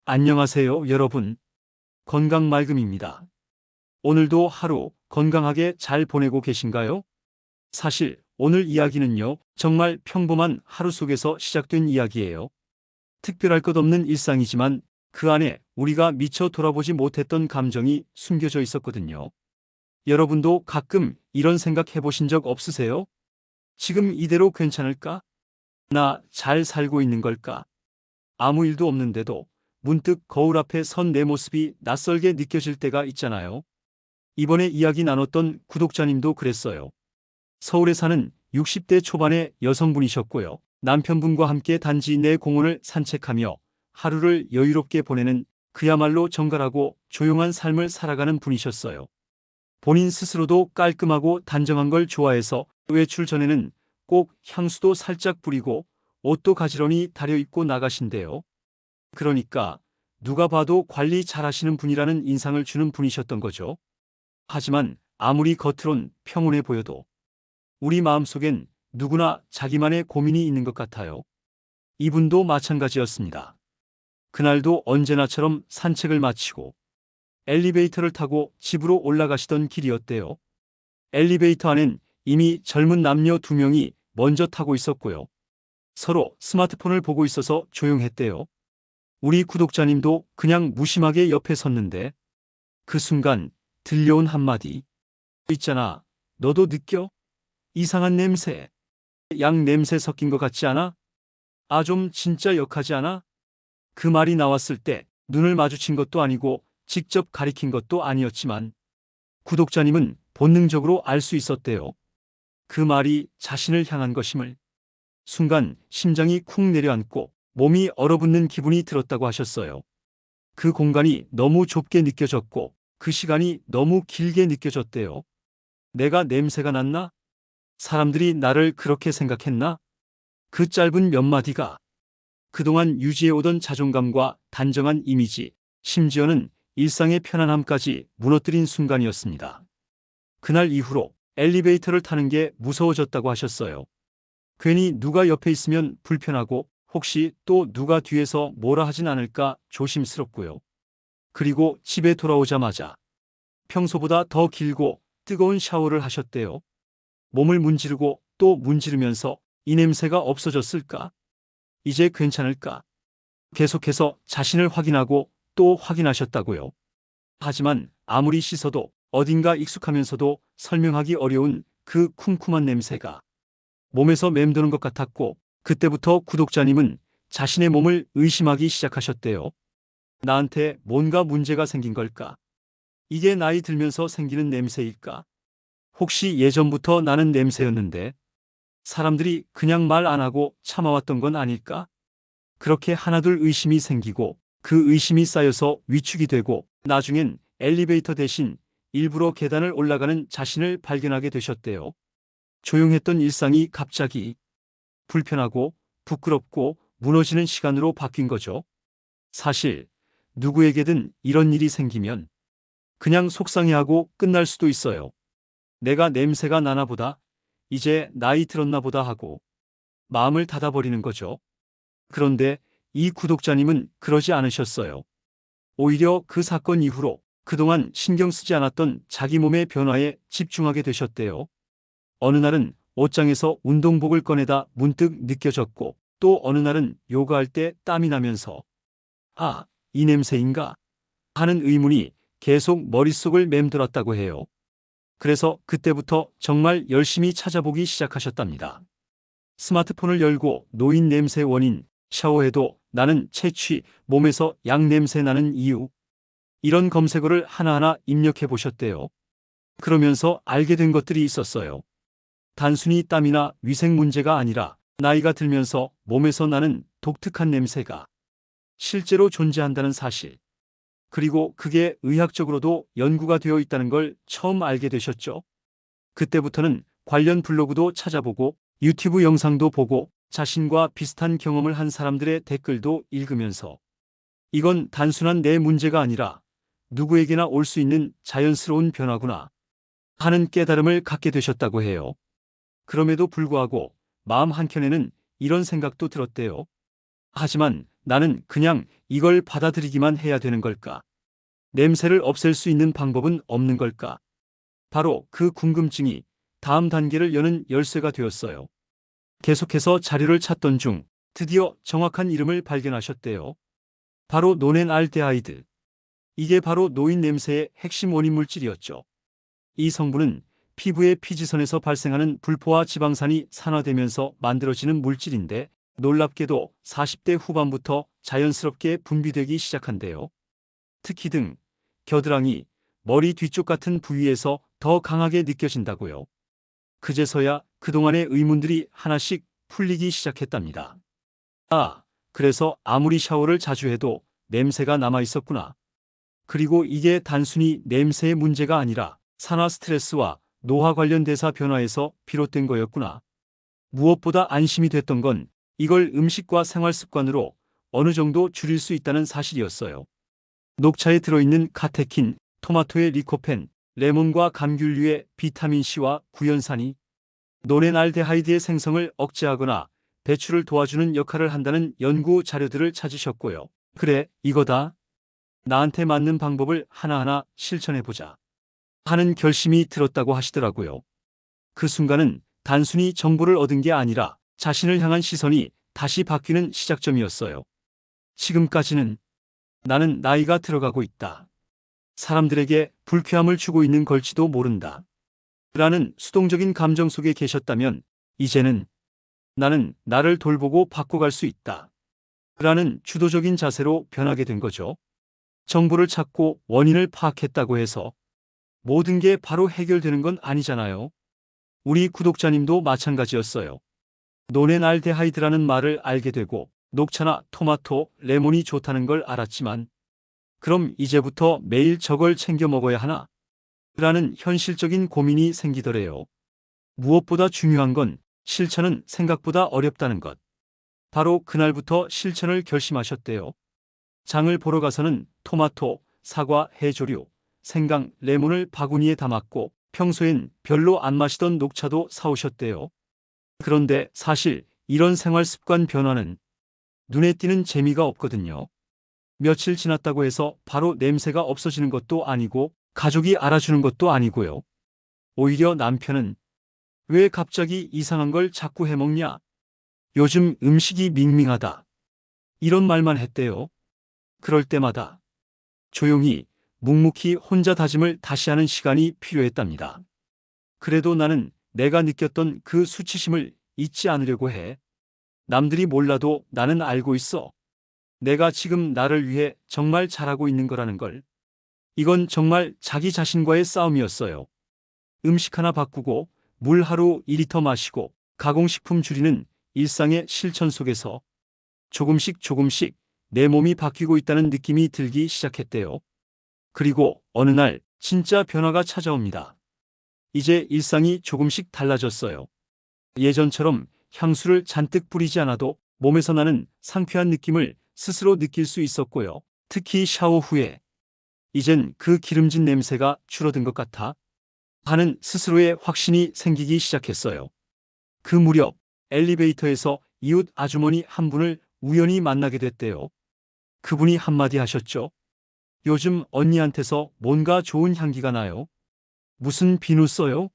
안녕하세요, 여러분. 건강말금입니다. 오늘도 하루 건강하게 잘 보내고 계신가요? 사실 오늘 이야기는요, 정말 평범한 하루 속에서 시작된 이야기예요. 특별할 것 없는 일상이지만 그 안에 우리가 미처 돌아보지 못했던 감정이 숨겨져 있었거든요. 여러분도 가끔 이런 생각 해보신 적 없으세요? 지금 이대로 괜찮을까? 나 잘 살고 있는 걸까? 아무 일도 없는데도 문득 거울 앞에 선 내 모습이 낯설게 느껴질 때가 있잖아요. 이번에 이야기 나눴던 구독자님도 그랬어요. 서울에 사는 60대 초반의 여성분이셨고요. 남편분과 함께 단지 내 공원을 산책하며 하루를 여유롭게 보내는 그야말로 정갈하고 조용한 삶을 살아가는 분이셨어요. 본인 스스로도 깔끔하고 단정한 걸 좋아해서 외출 전에는 꼭 향수도 살짝 뿌리고 옷도 가지런히 다려입고 나가신대요. 그러니까 누가 봐도 관리 잘하시는 분이라는 인상을 주는 분이셨던 거죠. 하지만 아무리 겉으론 평온해 보여도 우리 마음속엔 누구나 자기만의 고민이 있는 것 같아요. 이분도 마찬가지였습니다. 그날도 언제나처럼 산책을 마치고 엘리베이터를 타고 집으로 올라가시던 길이었대요. 엘리베이터 안엔 이미 젊은 남녀 두 명이 먼저 타고 있었고요. 서로 스마트폰을 보고 있어서 조용했대요. 우리 구독자님도 그냥 무심하게 옆에 섰는데 그 순간 들려온 한마디. 있잖아, 너도 느껴? 이상한 냄새. 양 냄새 섞인 것 같지 않아? 아, 좀 진짜 역하지 않아? 그 말이 나왔을 때 눈을 마주친 것도 아니고 직접 가리킨 것도 아니었지만 구독자님은 본능적으로 알 수 있었대요. 그 말이 자신을 향한 것임을. 순간 심장이 쿵 내려앉고 몸이 얼어붙는 기분이 들었다고 하셨어요. 그 공간이 너무 좁게 느껴졌고 그 시간이 너무 길게 느껴졌대요. 내가 냄새가 났나? 사람들이 나를 그렇게 생각했나? 그 짧은 몇 마디가 그동안 유지해오던 자존감과 단정한 이미지, 심지어는 일상의 편안함까지 무너뜨린 순간이었습니다. 그날 이후로 엘리베이터를 타는 게 무서워졌다고 하셨어요. 괜히 누가 옆에 있으면 불편하고 혹시 또 누가 뒤에서 뭐라 하진 않을까 조심스럽고요. 그리고 집에 돌아오자마자 평소보다 더 길고 뜨거운 샤워를 하셨대요. 몸을 문지르고 또 문지르면서 이 냄새가 없어졌을까? 이제 괜찮을까? 계속해서 자신을 확인하고 또 확인하셨다고요. 하지만 아무리 씻어도 어딘가 익숙하면서도 설명하기 어려운 그 쿰쿰한 냄새가 몸에서 맴도는 것 같았고 그때부터 구독자님은 자신의 몸을 의심하기 시작하셨대요. 나한테 뭔가 문제가 생긴 걸까? 이게 나이 들면서 생기는 냄새일까? 혹시 예전부터 나는 냄새였는데 사람들이 그냥 말 안 하고 참아왔던 건 아닐까? 그렇게 하나둘 의심이 생기고 그 의심이 쌓여서 위축이 되고 나중엔 엘리베이터 대신 일부러 계단을 올라가는 자신을 발견하게 되셨대요. 조용했던 일상이 갑자기 불편하고 부끄럽고 무너지는 시간으로 바뀐 거죠. 사실 누구에게든 이런 일이 생기면 그냥 속상해하고 끝날 수도 있어요. 내가 냄새가 나나 보다, 이제 나이 들었나 보다 하고 마음을 닫아버리는 거죠. 그런데 이 구독자님은 그러지 않으셨어요. 오히려 그 사건 이후로 그동안 신경 쓰지 않았던 자기 몸의 변화에 집중하게 되셨대요. 어느 날은 옷장에서 운동복을 꺼내다 문득 느껴졌고 또 어느 날은 요가할 때 땀이 나면서 아, 이 냄새인가? 하는 의문이 계속 머릿속을 맴돌았다고 해요. 그래서 그때부터 정말 열심히 찾아보기 시작하셨답니다. 스마트폰을 열고 노인 냄새 원인, 샤워해도 나는 채취, 몸에서 양 냄새 나는 이유. 이런 검색어를 하나하나 입력해 보셨대요. 그러면서 알게 된 것들이 있었어요. 단순히 땀이나 위생 문제가 아니라 나이가 들면서 몸에서 나는 독특한 냄새가 실제로 존재한다는 사실. 그리고 그게 의학적으로도 연구가 되어 있다는 걸 처음 알게 되셨죠. 그때부터는 관련 블로그도 찾아보고 유튜브 영상도 보고 자신과 비슷한 경험을 한 사람들의 댓글도 읽으면서 이건 단순한 내 문제가 아니라 누구에게나 올 수 있는 자연스러운 변화구나 하는 깨달음을 갖게 되셨다고 해요. 그럼에도 불구하고 마음 한켠에는 이런 생각도 들었대요. 하지만 나는 그냥 이걸 받아들이기만 해야 되는 걸까? 냄새를 없앨 수 있는 방법은 없는 걸까? 바로 그 궁금증이 다음 단계를 여는 열쇠가 되었어요. 계속해서 자료를 찾던 중 드디어 정확한 이름을 발견하셨대요. 바로 노넨알데하이드. 이게 바로 노인 냄새의 핵심 원인 물질이었죠. 이 성분은 피부의 피지선에서 발생하는 불포화 지방산이 산화되면서 만들어지는 물질인데 놀랍게도 40대 후반부터 자연스럽게 분비되기 시작한대요. 특히 등, 겨드랑이, 머리 뒤쪽 같은 부위에서 더 강하게 느껴진다고요. 그제서야 그동안의 의문들이 하나씩 풀리기 시작했답니다. 아, 그래서 아무리 샤워를 자주 해도 냄새가 남아 있었구나. 그리고 이게 단순히 냄새의 문제가 아니라 산화 스트레스와 노화 관련 대사 변화에서 비롯된 거였구나. 무엇보다 안심이 됐던 건 이걸 음식과 생활 습관으로 어느 정도 줄일 수 있다는 사실이었어요. 녹차에 들어있는 카테킨, 토마토의 리코펜, 레몬과 감귤류의 비타민C와 구연산이 노렌알데하이드의 생성을 억제하거나 배출을 도와주는 역할을 한다는 연구 자료들을 찾으셨고요. 그래, 이거다. 나한테 맞는 방법을 하나하나 실천해보자 하는 결심이 들었다고 하시더라고요. 그 순간은 단순히 정보를 얻은 게 아니라 자신을 향한 시선이 다시 바뀌는 시작점이었어요. 지금까지는 나는 나이가 들어가고 있다. 사람들에게 불쾌함을 주고 있는 걸지도 모른다. 라는 수동적인 감정 속에 계셨다면 이제는 나는 나를 돌보고 바꿔갈 수 있다. 라는 주도적인 자세로 변하게 된 거죠. 정보를 찾고 원인을 파악했다고 해서 모든 게 바로 해결되는 건 아니잖아요. 우리 구독자님도 마찬가지였어요. 노넨알데하이드라는 말을 알게 되고 녹차나 토마토, 레몬이 좋다는 걸 알았지만 그럼 이제부터 매일 저걸 챙겨 먹어야 하나? 라는 현실적인 고민이 생기더래요. 무엇보다 중요한 건 실천은 생각보다 어렵다는 것. 바로 그날부터 실천을 결심하셨대요. 장을 보러 가서는 토마토, 사과, 해조류, 생강, 레몬을 바구니에 담았고 평소엔 별로 안 마시던 녹차도 사오셨대요. 그런데 사실 이런 생활 습관 변화는 눈에 띄는 재미가 없거든요. 며칠 지났다고 해서 바로 냄새가 없어지는 것도 아니고 가족이 알아주는 것도 아니고요. 오히려 남편은 왜 갑자기 이상한 걸 자꾸 해먹냐? 요즘 음식이 밍밍하다. 이런 말만 했대요. 그럴 때마다 조용히 묵묵히 혼자 다짐을 다시 하는 시간이 필요했답니다. 그래도 나는 내가 느꼈던 그 수치심을 잊지 않으려고 해. 남들이 몰라도 나는 알고 있어. 내가 지금 나를 위해 정말 잘하고 있는 거라는 걸. 이건 정말 자기 자신과의 싸움이었어요. 음식 하나 바꾸고 물 하루 2리터 마시고 가공식품 줄이는 일상의 실천 속에서 조금씩 내 몸이 바뀌고 있다는 느낌이 들기 시작했대요. 그리고 어느 날 진짜 변화가 찾아옵니다. 이제 일상이 조금씩 달라졌어요. 예전처럼 향수를 잔뜩 뿌리지 않아도 몸에서 나는 상쾌한 느낌을 스스로 느낄 수 있었고요. 특히 샤워 후에 이젠 그 기름진 냄새가 줄어든 것 같아 하는 스스로의 확신이 생기기 시작했어요. 그 무렵 엘리베이터에서 이웃 아주머니 한 분을 우연히 만나게 됐대요. 그분이 한마디 하셨죠. 요즘 언니한테서 뭔가 좋은 향기가 나요. 무슨 비누 써요?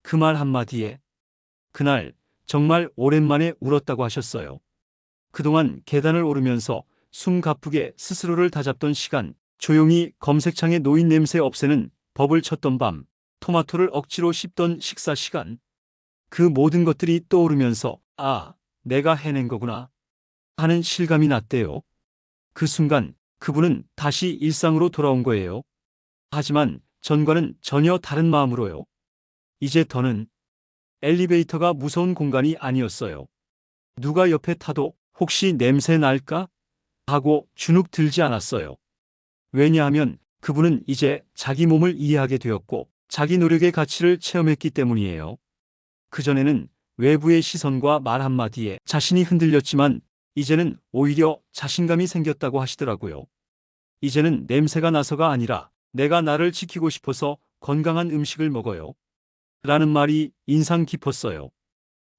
그 말 한마디에 그날 정말 오랜만에 울었다고 하셨어요. 그동안 계단을 오르면서 숨 가쁘게 스스로를 다잡던 시간, 조용히 검색창에 노인 냄새 없애는 법을 쳤던 밤, 토마토를 억지로 씹던 식사 시간. 그 모든 것들이 떠오르면서 아, 내가 해낸 거구나 하는 실감이 났대요. 그 순간 그분은 다시 일상으로 돌아온 거예요. 하지만 전과는 전혀 다른 마음으로요. 이제 더는 엘리베이터가 무서운 공간이 아니었어요. 누가 옆에 타도 혹시 냄새 날까? 하고 주눅 들지 않았어요. 왜냐하면 그분은 이제 자기 몸을 이해하게 되었고 자기 노력의 가치를 체험했기 때문이에요. 그전에는 외부의 시선과 말 한마디에 자신이 흔들렸지만 이제는 오히려 자신감이 생겼다고 하시더라고요. 이제는 냄새가 나서가 아니라 내가 나를 지키고 싶어서 건강한 음식을 먹어요. 라는 말이 인상 깊었어요.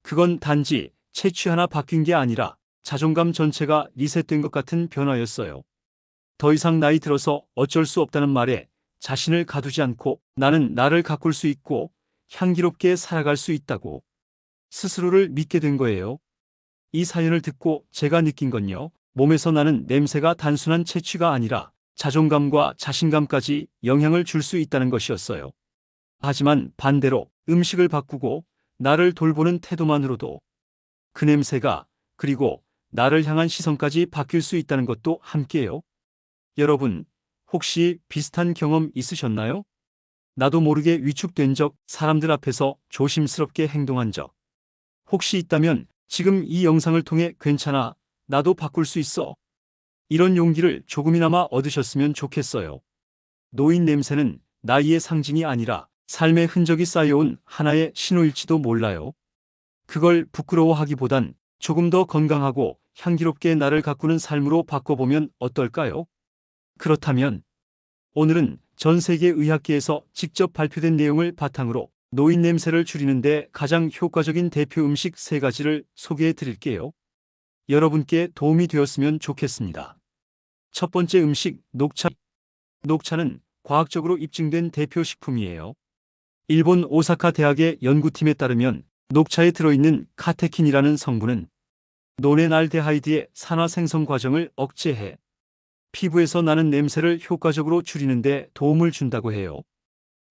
그건 단지 채취 하나 바뀐 게 아니라 자존감 전체가 리셋된 것 같은 변화였어요. 더 이상 나이 들어서 어쩔 수 없다는 말에 자신을 가두지 않고 나는 나를 가꿀 수 있고 향기롭게 살아갈 수 있다고 스스로를 믿게 된 거예요. 이 사연을 듣고 제가 느낀 건요. 몸에서 나는 냄새가 단순한 채취가 아니라 자존감과 자신감까지 영향을 줄 수 있다는 것이었어요. 하지만 반대로 음식을 바꾸고 나를 돌보는 태도만으로도 그 냄새가 그리고 나를 향한 시선까지 바뀔 수 있다는 것도 함께요. 여러분, 혹시 비슷한 경험 있으셨나요? 나도 모르게 위축된 적, 사람들 앞에서 조심스럽게 행동한 적. 혹시 있다면 지금 이 영상을 통해 괜찮아, 나도 바꿀 수 있어. 이런 용기를 조금이나마 얻으셨으면 좋겠어요. 노인 냄새는 나이의 상징이 아니라 삶의 흔적이 쌓여온 하나의 신호일지도 몰라요. 그걸 부끄러워하기보단 조금 더 건강하고 향기롭게 나를 가꾸는 삶으로 바꿔보면 어떨까요? 그렇다면 오늘은 전 세계 의학계에서 직접 발표된 내용을 바탕으로 노인 냄새를 줄이는데 가장 효과적인 대표 음식 3가지를 소개해 드릴게요. 여러분께 도움이 되었으면 좋겠습니다. 첫 번째 음식, 녹차. 녹차는 과학적으로 입증된 대표 식품이에요. 일본 오사카 대학의 연구팀에 따르면 녹차에 들어있는 카테킨이라는 성분은 노넨알데하이드의 산화 생성 과정을 억제해 피부에서 나는 냄새를 효과적으로 줄이는데 도움을 준다고 해요.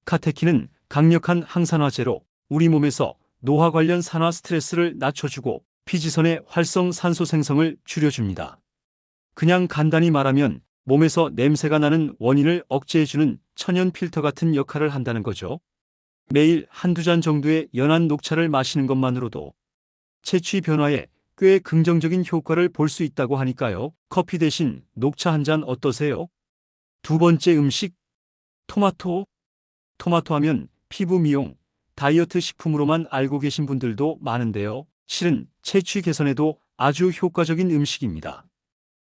카테킨은 강력한 항산화제로 우리 몸에서 노화 관련 산화 스트레스를 낮춰주고 피지선의 활성 산소 생성을 줄여줍니다. 그냥 간단히 말하면 몸에서 냄새가 나는 원인을 억제해주는 천연 필터 같은 역할을 한다는 거죠. 매일 한두 잔 정도의 연한 녹차를 마시는 것만으로도 채취 변화에 꽤 긍정적인 효과를 볼 수 있다고 하니까요. 커피 대신 녹차 한 잔 어떠세요? 두 번째 음식, 토마토. 토마토 하면 피부 미용, 다이어트 식품으로만 알고 계신 분들도 많은데요. 실은 채취 개선에도 아주 효과적인 음식입니다.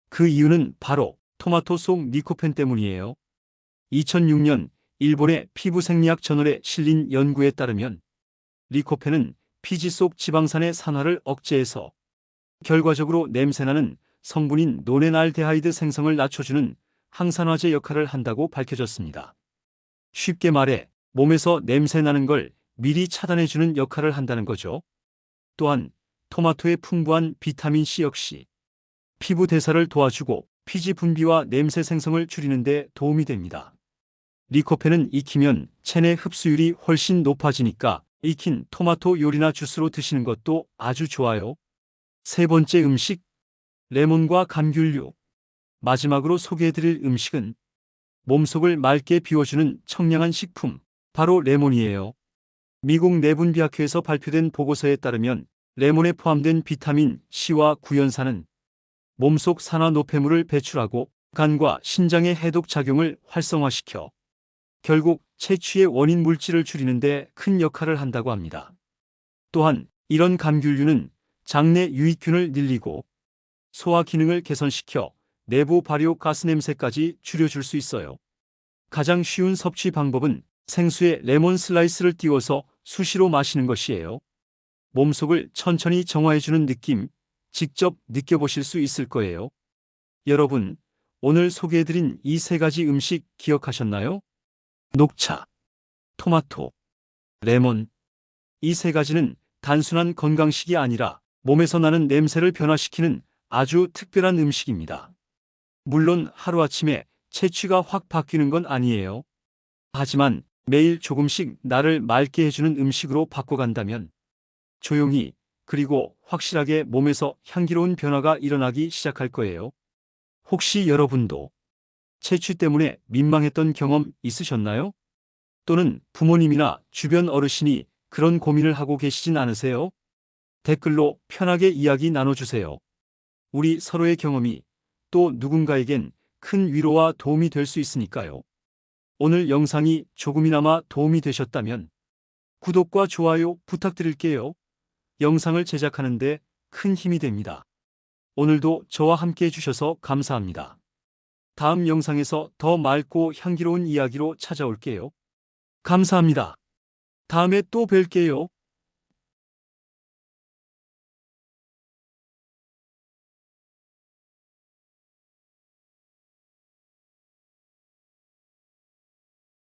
그 이유는 바로 토마토 속 리코펜 때문이에요. 2006년 일본의 피부생리학 저널에 실린 연구에 따르면 리코펜은 피지 속 지방산의 산화를 억제해서 결과적으로 냄새나는 성분인 노넨알데하이드 생성을 낮춰주는 항산화제 역할을 한다고 밝혀졌습니다. 쉽게 말해 몸에서 냄새나는 걸 미리 차단해주는 역할을 한다는 거죠. 또한 토마토의 풍부한 비타민C 역시 피부 대사를 도와주고 피지 분비와 냄새 생성을 줄이는 데 도움이 됩니다. 리코펜은 익히면 체내 흡수율이 훨씬 높아지니까 익힌 토마토 요리나 주스로 드시는 것도 아주 좋아요. 세 번째 음식, 레몬과 감귤류. 마지막으로 소개해드릴 음식은 몸속을 맑게 비워주는 청량한 식품, 바로 레몬이에요. 미국 내분비학회에서 발표된 보고서에 따르면 레몬에 포함된 비타민 C와 구연산은 몸속 산화 노폐물을 배출하고 간과 신장의 해독 작용을 활성화시켜 결국 채취의 원인 물질을 줄이는 데 큰 역할을 한다고 합니다. 또한 이런 감귤류는 장내 유익균을 늘리고 소화 기능을 개선시켜 내부 발효 가스 냄새까지 줄여줄 수 있어요. 가장 쉬운 섭취 방법은 생수에 레몬 슬라이스를 띄워서 수시로 마시는 것이에요. 몸속을 천천히 정화해주는 느낌, 직접 느껴보실 수 있을 거예요. 여러분, 오늘 소개해드린 이 3가지 음식 기억하셨나요? 녹차, 토마토, 레몬. 이 3가지는 단순한 건강식이 아니라 몸에서 나는 냄새를 변화시키는 아주 특별한 음식입니다. 물론 하루아침에 채취가 확 바뀌는 건 아니에요. 하지만 매일 조금씩 나를 맑게 해주는 음식으로 바꿔간다면 조용히 그리고 확실하게 몸에서 향기로운 변화가 일어나기 시작할 거예요. 혹시 여러분도 채취 때문에 민망했던 경험 있으셨나요? 또는 부모님이나 주변 어르신이 그런 고민을 하고 계시진 않으세요? 댓글로 편하게 이야기 나눠주세요. 우리 서로의 경험이 또 누군가에겐 큰 위로와 도움이 될 수 있으니까요. 오늘 영상이 조금이나마 도움이 되셨다면 구독과 좋아요 부탁드릴게요. 영상을 제작하는데 큰 힘이 됩니다. 오늘도 저와 함께 해주셔서 감사합니다. 다음 영상에서 더 맑고 향기로운 이야기로 찾아올게요. 감사합니다. 다음에 또 뵐게요.